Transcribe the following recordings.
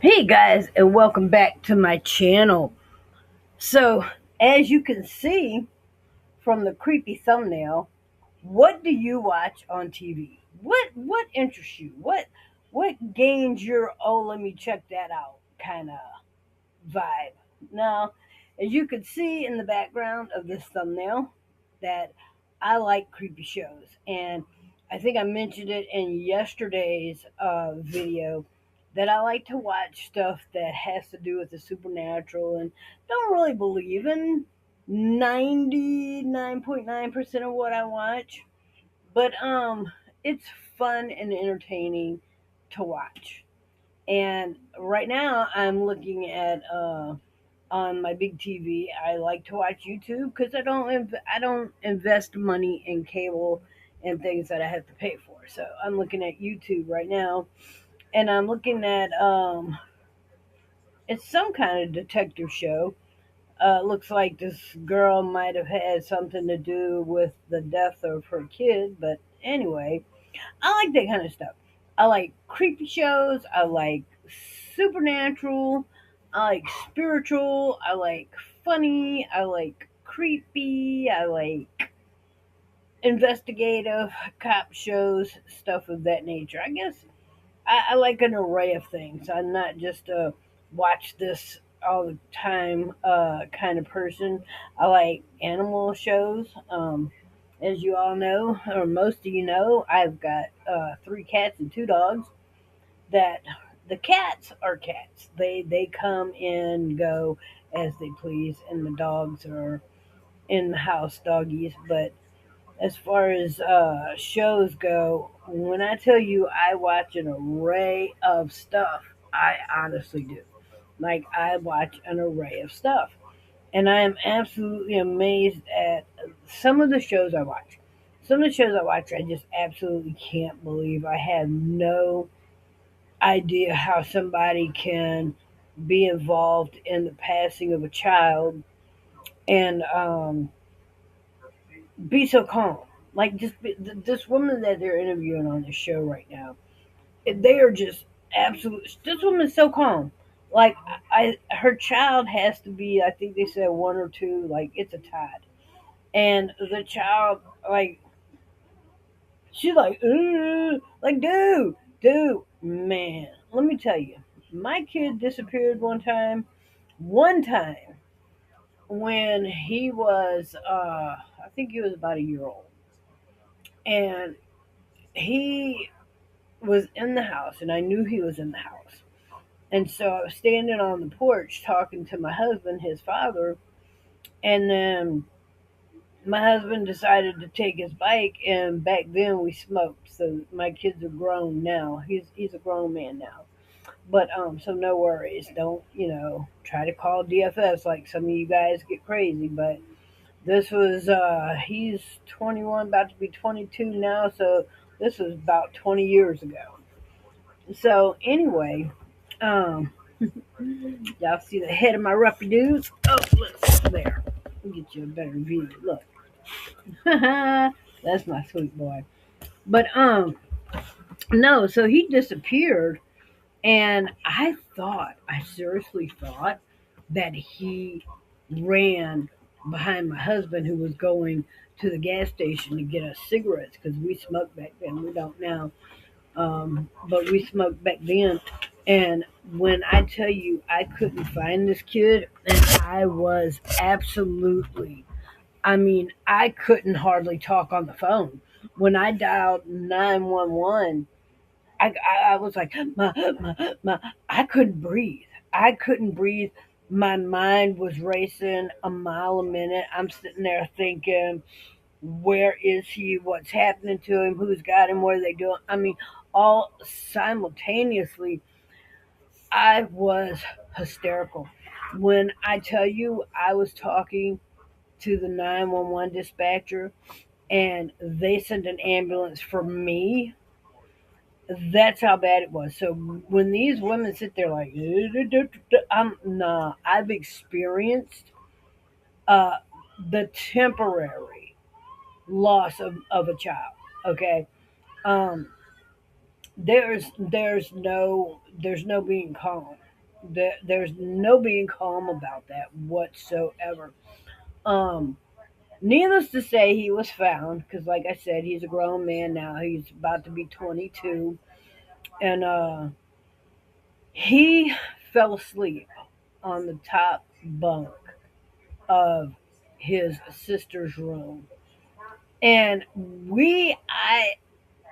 Hey guys, and welcome back to my channel. So, as you can see from the creepy thumbnail, what do you watch on TV? What interests you? What gains your let me check that out kind of vibe? Now, as you can see in the background of this thumbnail, that I like creepy shows, and I think I mentioned it in yesterday's video that I like to watch stuff that has to do with the supernatural and don't really believe in 99.9% of what I watch, but it's fun and entertaining to watch. And right now I'm looking at on my big TV. I like to watch YouTube because I don't invest money in cable and things that I have to pay for. So I'm looking at YouTube right now, and I'm looking at it's some kind of detective show. Looks like this girl might have had something to do with the death of her kid, but anyway, I like that kind of stuff. I like creepy shows. I like supernatural. I like spiritual. I like funny. I like creepy. I like investigative cop shows, stuff of that nature. I guess I like an array of things. I'm not just a watch this all the time kind of person. I like animal shows. As you all know, or most of you know, I've got three cats and two dogs. That the cats are cats. They come and go as they please, and the dogs are in the house doggies. But as far as shows go, when I tell you I watch an array of stuff, I honestly do. Like, I watch an array of stuff. And I am absolutely amazed at some of the shows I watch. Some of the shows I watch, I just absolutely can't believe. I have no idea how somebody can be involved in the passing of a child and be so calm. Like, this woman that they're interviewing on this show right now, they are just absolute. This woman is so calm. Like, her child has to be. I think they said one or two. Like, it's a tie, and the child, like, she's like, dude, man. Let me tell you, my kid disappeared one time. One time when he was, I think he was about a year old, and he was in the house, and I knew he was in the house. And so I was standing on the porch talking to my husband, his father, and then my husband decided to take his bike, and back then we smoked. So my kids are grown now. He's a grown man now. But so no worries. Don't try to call DFS like some of you guys get crazy. But this was he's 21, about to be 22 now. So this was about 20 years ago. So anyway, um, y'all see the head of my roughy dudes? Oh, look there. Let me get you a better view. Look, that's my sweet boy. But no. So he disappeared, and I seriously thought that he ran behind my husband, who was going to the gas station to get us cigarettes because we smoked back then. We don't now, but we smoked back then. And when I tell you I couldn't find this kid, and I was absolutely, I mean, I couldn't hardly talk on the phone. When I dialed 911, I was like, I couldn't breathe. I couldn't breathe. My mind was racing a mile a minute. I'm sitting there thinking, where is he? What's happening to him? Who's got him? What are they doing? I mean, all simultaneously, I was hysterical. When I tell you I was talking to the 911 dispatcher and they sent an ambulance for me, that's how bad it was. So when these women sit there like, nah, I've experienced uh, the temporary loss of a child. Okay, um, there's no being calm. There's no being calm about that whatsoever. Um, Needless to say, he was found because, like I said, he's a grown man now. He's about to be 22, and he fell asleep on the top bunk of his sister's room. And I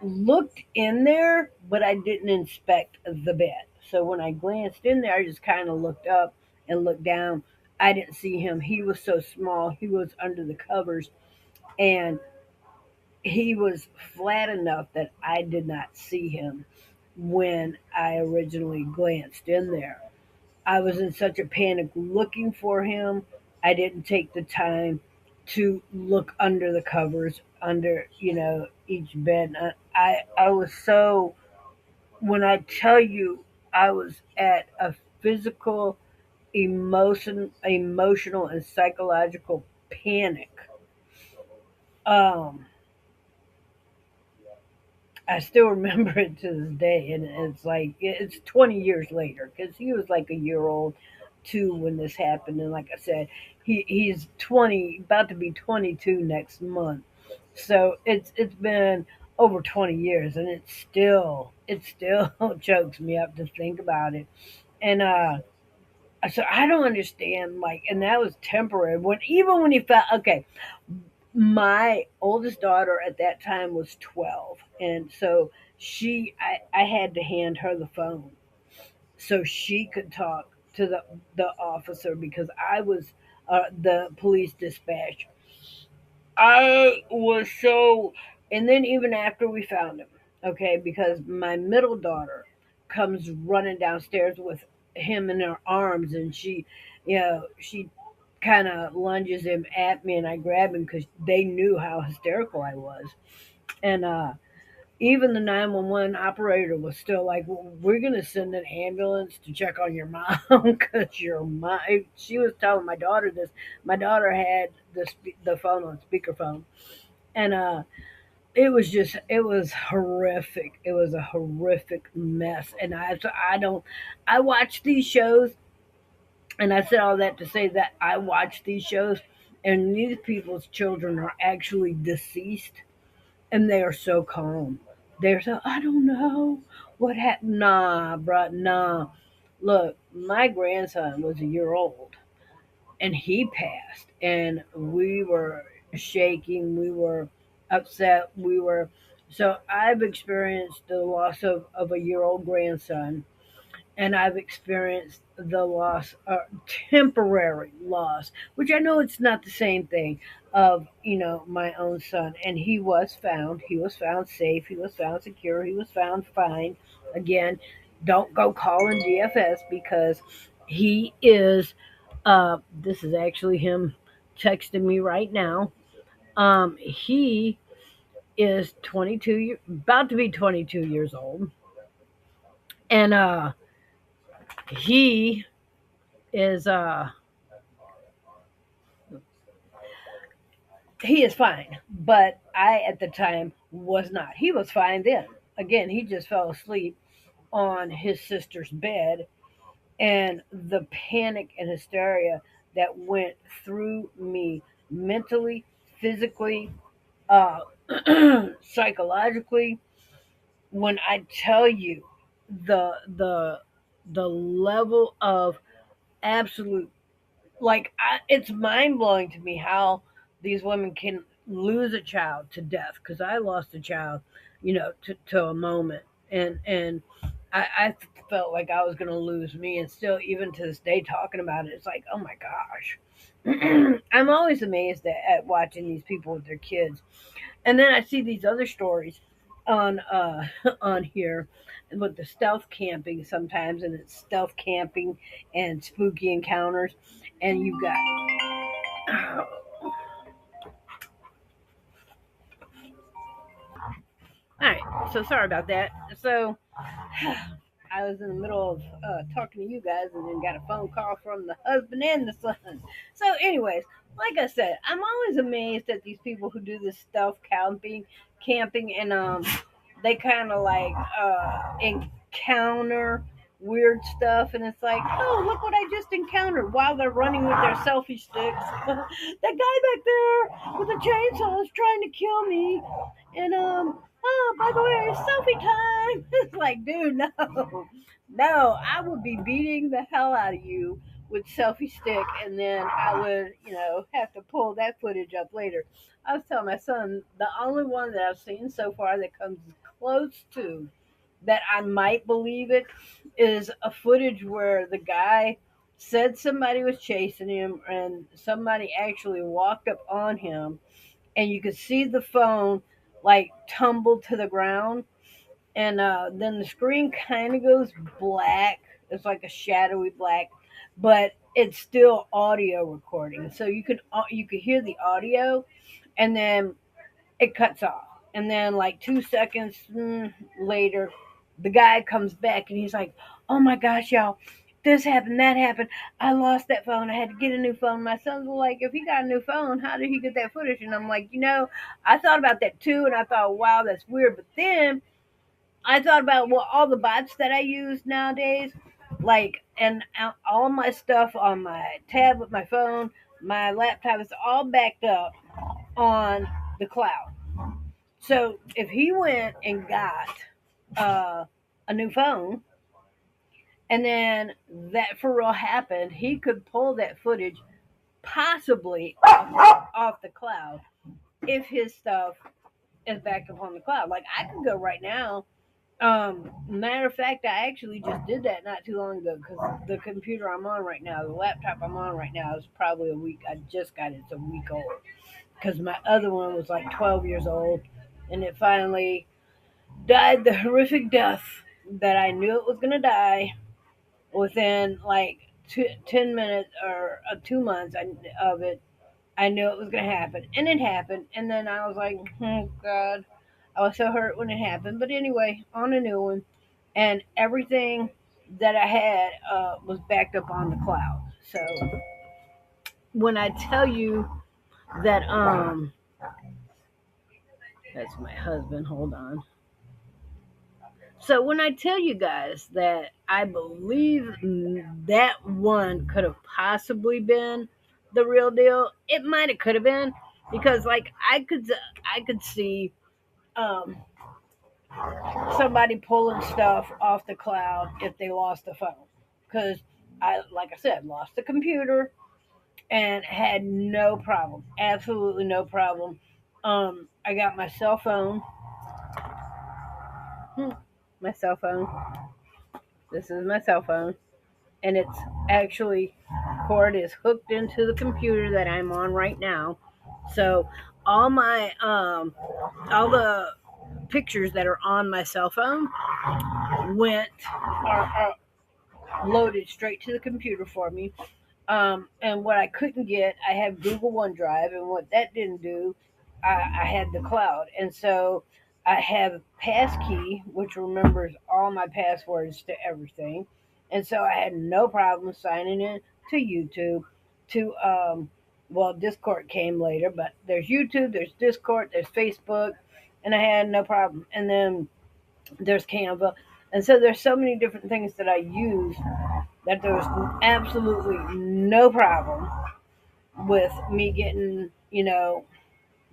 looked in there, but I didn't inspect the bed. So when I glanced in there, I just kind of looked up and looked down. I didn't see him. He was so small. He was under the covers, and he was flat enough that I did not see him when I originally glanced in there. I was in such a panic looking for him. I didn't take the time to look under the covers, under each bed. I was so, when I tell you, I was at a physical, emotional, and psychological panic. Um, I still remember it to this day, and it's like it's 20 years later because he was like a year old too when this happened, and like I said, he's 20, about to be 22 next month. So it's been over 20 years, and it still chokes me up to think about it. And so I don't understand, like, and that was temporary. When even when he felt okay, my oldest daughter at that time was 12, and so I had to hand her the phone so she could talk to the officer because I was the police dispatch. I was so, and then even after we found him, okay, because my middle daughter comes running downstairs with him in her arms, and she kind of lunges him at me, and I grab him because they knew how hysterical I was. And even the 911 operator was still like, well, we're going to send an ambulance to check on your mom because your mom, she was telling my daughter this. My daughter had the phone on speakerphone. And it was horrific. It was a horrific mess. And I don't, I watch these shows, and I said all that to say that I watch these shows, and these people's children are actually deceased, and they are so calm. They're so, I don't know what happened. Nah, bruh, nah. Look, my grandson was a year old, and he passed, and we were shaking. We were upset. So I've experienced the loss of a year old grandson, and I've experienced the loss, temporary loss, which I know it's not the same thing, of my own son. And he was found. He was found safe. He was found secure. He was found fine. Again, don't go calling DFS because he is. This is actually him texting me right now. He is 22, about to be 22 years old, and he is he is fine, but I at the time was not. He was fine then. Again, he just fell asleep on his sister's bed, and the panic and hysteria that went through me mentally, physically, uh, psychologically. When I tell you the the level of absolute, like it's mind blowing to me how these women can lose a child to death, because I lost a child, to a moment, and I felt like I was going to lose me, and still even to this day talking about it, it's like, oh my gosh. I'm always amazed at watching these people with their kids, and then I see these other stories on on here with the stealth camping sometimes, and it's stealth camping and spooky encounters, and you've got all right. So sorry about that. So I was in the middle of talking to you guys, and then got a phone call from the husband and the son. So, anyways, like I said, I'm always amazed at these people who do this stealth camping, and they kind of like encounter weird stuff, and it's like, oh, look what I just encountered while they're running with their selfie sticks. That guy back there with a chainsaw is trying to kill me, and oh, by the way, it's selfie time. It's like, dude, no, no, I would be beating the hell out of you with selfie stick, and then I would, have to pull that footage up later. I was telling my son the only one that I've seen so far that comes close to that I might believe it is a footage where the guy said somebody was chasing him and somebody actually walked up on him and you could see the phone like tumble to the ground and then the screen kind of goes black. It's like a shadowy black, but it's still audio recording. So you could hear the audio and then it cuts off. And then, like 2 seconds later, the guy comes back and he's like, "Oh my gosh, y'all, this happened, that happened. I lost that phone. I had to get a new phone." My sons were like, "If he got a new phone, how did he get that footage?" And I'm like, I thought about that too. And I thought, wow, that's weird. But then I thought about, well, all the bots that I use nowadays, like, and all my stuff on my tablet, my phone, my laptop is all backed up on the cloud. So if he went and got uh, a new phone, and then that for real happened, he could pull that footage possibly off the cloud if his stuff is backed up on the cloud. Like I could go right now. Matter of fact, I actually just did that not too long ago because the computer I'm on right now, the laptop I'm on right now, is probably a week. I just got it; it's a week old because my other one was like 12 years old, and it finally died the horrific death that I knew it was going to die within like 10 minutes or 2 months of it. I knew it was going to happen. And it happened. And then I was like, oh, God. I was so hurt when it happened. But anyway, on a new one. And everything that I had was backed up on the cloud. So when I tell you that, that's my husband, hold on. So when I tell you guys that I believe that one could have possibly been the real deal, it might have could have been because like I could see um, somebody pulling stuff off the cloud if they lost the phone because I like I said lost the computer and had no problem, absolutely no problem. I got my cell phone, my cell phone. This is my cell phone and it's actually cord is hooked into the computer that I'm on right now. So all my all the pictures that are on my cell phone are loaded straight to the computer for me. And what I couldn't get, I have Google OneDrive, and what that didn't do, I had the cloud, and so I have Passkey, which remembers all my passwords to everything, and so I had no problem signing in to YouTube, to well, Discord came later, but there's YouTube, there's Discord, there's Facebook, and I had no problem, and then there's Canva, and so there's so many different things that I use that there was absolutely no problem with me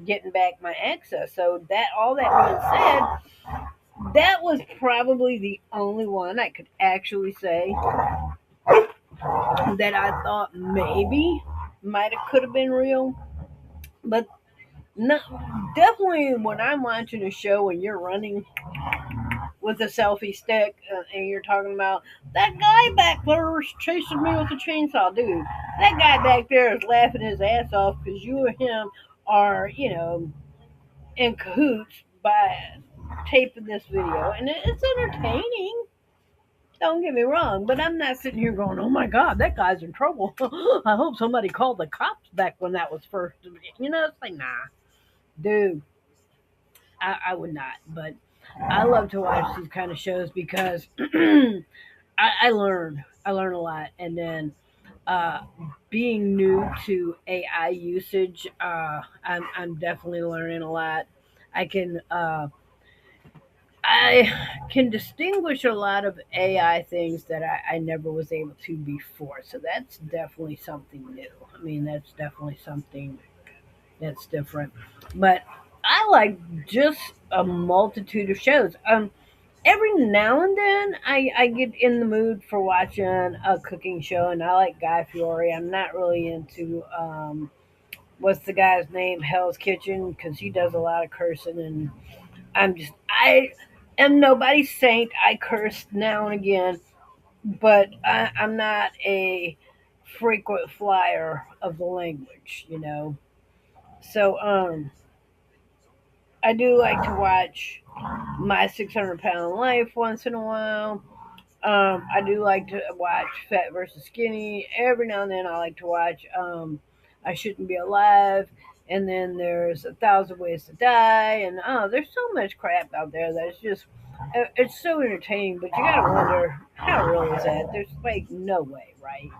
getting back my access. So that all that being said, that was probably the only one I could actually say that I thought maybe might have could have been real. But no, definitely when I'm watching a show and you're running with a selfie stick and you're talking about that guy back there is chasing me with a chainsaw, dude. That guy back there is laughing his ass off because you and him are, in cahoots by taping this video, and it's entertaining. Don't get me wrong, but I'm not sitting here going, "Oh my God, that guy's in trouble." I hope somebody called the cops back when that was first. It's like, nah, dude, I would not. But I love to watch these kind of shows because I learn. I learn a lot, and then uh, being new to AI usage, I'm definitely learning a lot. I can I can distinguish a lot of AI things that I never was able to before. So that's definitely something new. I mean, that's definitely something that's different. But I like just a multitude of shows. Every now and then I get in the mood for watching a cooking show, and I like Guy Fieri. I'm not really into what's the guy's name, Hell's Kitchen, because he does a lot of cursing, and I am nobody's saint. I curse now and again, but I'm not a frequent flyer of the language, you know. So I do like to watch My 600 Pound Life once in a while. I do like to watch Fat versus Skinny. Every now and then I like to watch I Shouldn't Be Alive. And then there's A Thousand Ways to Die. And there's so much crap out there that it's so entertaining, but you gotta wonder, how real is that? There's like no way, right?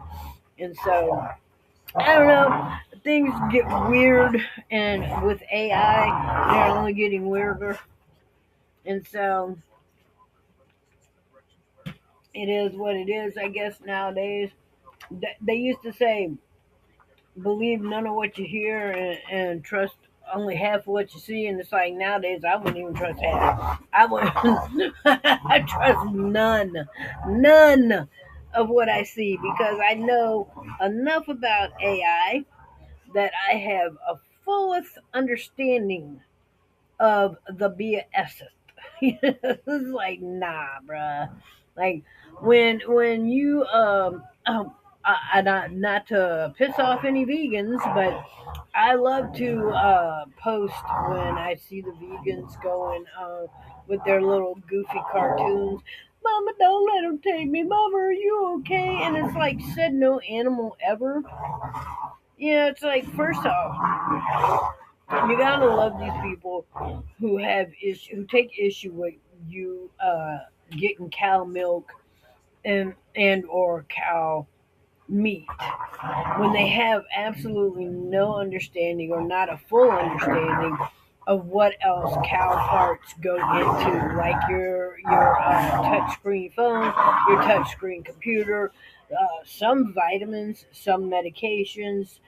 And so, I don't know, things get weird, and with AI, they're only getting weirder. And so, it is what it is, I guess, nowadays. They used to say, believe none of what you hear and trust only half of what you see. And it's like nowadays, I wouldn't even trust half. I would, I trust none of what I see because I know enough about AI that I have a fullest understanding of the BS. It's like, nah, bruh. Like when you not to piss off any vegans, but I love to post when I see the vegans going with their little goofy cartoons. Mama, don't let them take me. Mama, are you okay? And it's like said no animal ever. Yeah, it's like first off, you gotta love these people who take issue with you getting cow milk and or cow meat when they have absolutely no understanding or not a full understanding of what else cow farts go into, like your touchscreen phone, your touchscreen computer, some vitamins, some medications.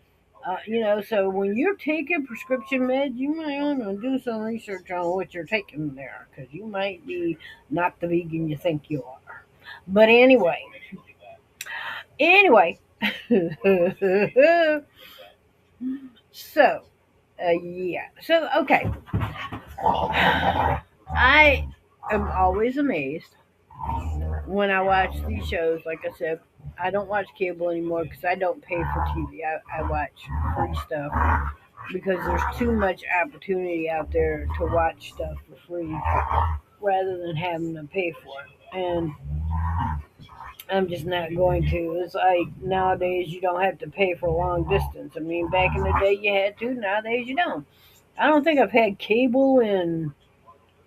So when you're taking prescription meds, you might want to do some research on what you're taking there, because you might be not the vegan you think you are. But anyway, so yeah, so okay, I am always amazed when I watch these shows. Like I said, I don't watch cable anymore because I don't pay for TV. I watch free stuff because there's too much opportunity out there to watch stuff for free rather than having to pay for it. And I'm just not going to. It's like nowadays you don't have to pay for long distance. I mean, back in the day you had to. Nowadays you don't. I don't think I've had cable in,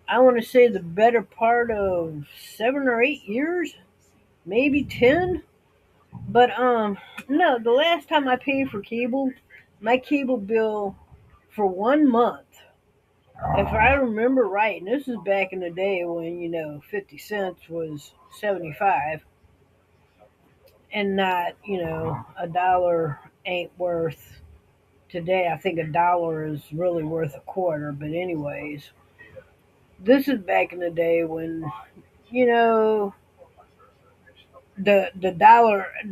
I want to say, the better part of 7 or 8 years, maybe 10. But no, the last time I paid for cable, my cable bill for 1 month, if I remember right, and this is back in the day when 50 cents was 75, and not a dollar ain't worth today. I think a dollar is really worth a quarter. But anyways, this is back in the day when you know the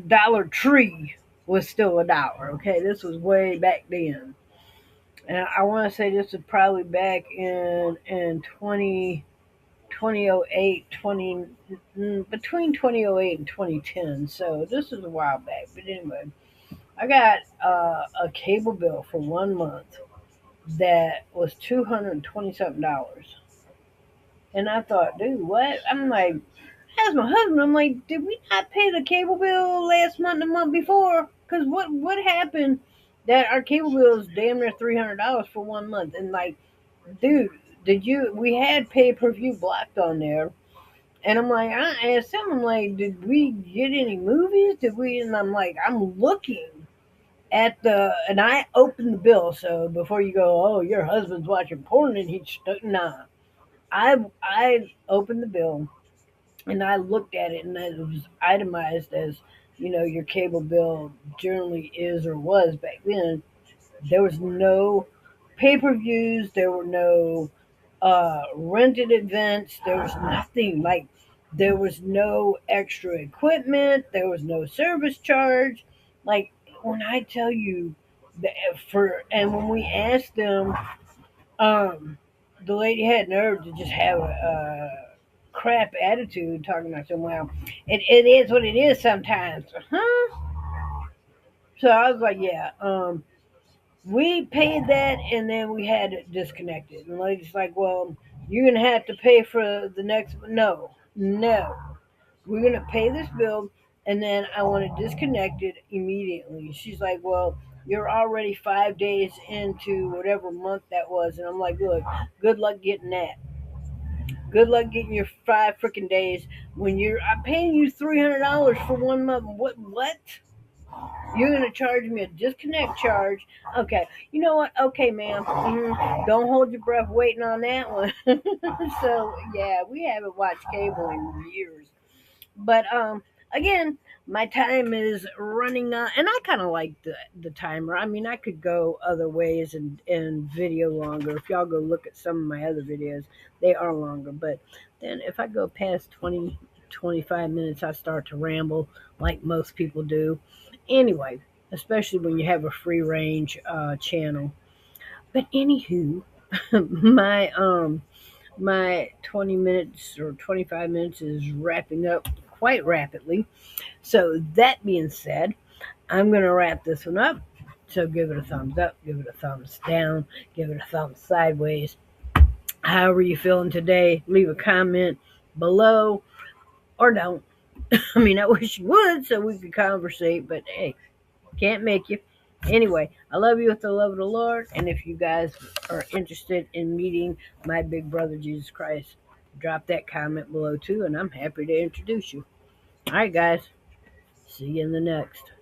dollar tree was still a dollar. Okay, this was way back then, and I want to say this is probably back in 2008 between 2008 and 2010. So this is a while back. But anyway, I got a cable bill for 1 month that was $220 something, and I thought, dude, what? I'm like, asked my husband, I'm like, did we not pay the cable bill last month and the month before? Because what happened that our cable bill is damn near $300 for 1 month? And like, dude, did you? We had pay per view blocked on there. And I'm like, I asked him, I'm like, did we get any movies? Did we? And I'm like, I'm looking and I opened the bill. So before you go, oh, your husband's watching porn and nah. I opened the bill and I looked at it, and it was itemized as, your cable bill generally is or was back then. There was no pay-per-views. There were no rented events. There was nothing like. There was no extra equipment. There was no service charge. Like, when I tell you that, and when we asked them, um, the lady had nerve to just have a crap attitude talking about some. Well, it is what it is sometimes, huh? So I was like, yeah. We paid that, and then we had it disconnected. And the lady's like, well, you're gonna have to pay for the next. No, no, we're gonna pay this bill, and then I want to disconnect it immediately. She's like, well, you're already 5 days into whatever month that was, and I'm like, look, good luck getting that. Good luck getting your 5 freaking days when I'm paying you $300 for 1 month. What? You're gonna charge me a disconnect charge? Okay, you know what? Okay, ma'am. Don't hold your breath waiting on that one. So yeah, we haven't watched cable in years. But again, my time is running out, and I kind of like the timer. I mean, I could go other ways and video longer. If y'all go look at some of my other videos, they are longer. But then if I go past 20, 25 minutes, I start to ramble like most people do. Anyway, especially when you have a free range channel. But anywho, my my 20 minutes or 25 minutes is wrapping up quite rapidly. So, that being said, I'm going to wrap this one up. So, give it a thumbs up, give it a thumbs down, give it a thumbs sideways. However, you're feeling today, leave a comment below or don't. I mean, I wish you would so we could conversate, but hey, can't make you. Anyway, I love you with the love of the Lord. And if you guys are interested in meeting my big brother, Jesus Christ, drop that comment below too, and I'm happy to introduce you. All right, guys. See you in the next.